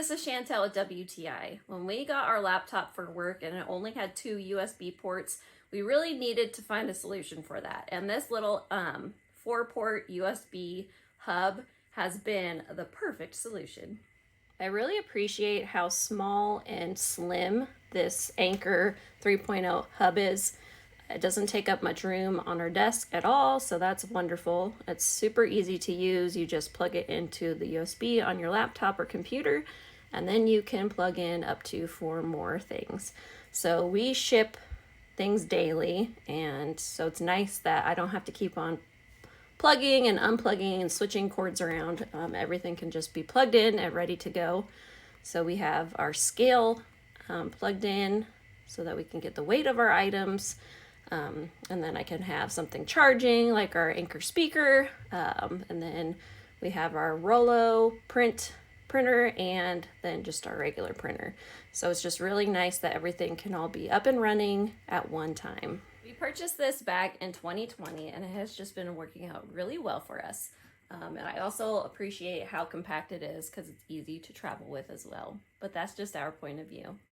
this is Chantel at WTI. When we got our laptop for work and it only had 2 USB ports, we really needed to find a solution for that. And this little 4-port USB hub has been the perfect solution. I really appreciate how small and slim this Anker 3.0 hub is. It doesn't take up much room on our desk at all, so that's wonderful. It's super easy to use. You just plug it into the USB on your laptop or computer, and then you can plug in up to 4 more things. So we ship things daily, and so it's nice that I don't have to keep on plugging and unplugging and switching cords around. Everything can just be plugged in and ready to go. So we have our scale plugged in so that we can get the weight of our items. And then I can have something charging like our Anker speaker. And then we have our Rollo printer and then just our regular printer. So it's just really nice that everything can all be up and running at one time. We purchased this back in 2020 and it has just been working out really well for us. And I also appreciate how compact it is because it's easy to travel with as well. But that's just our point of view.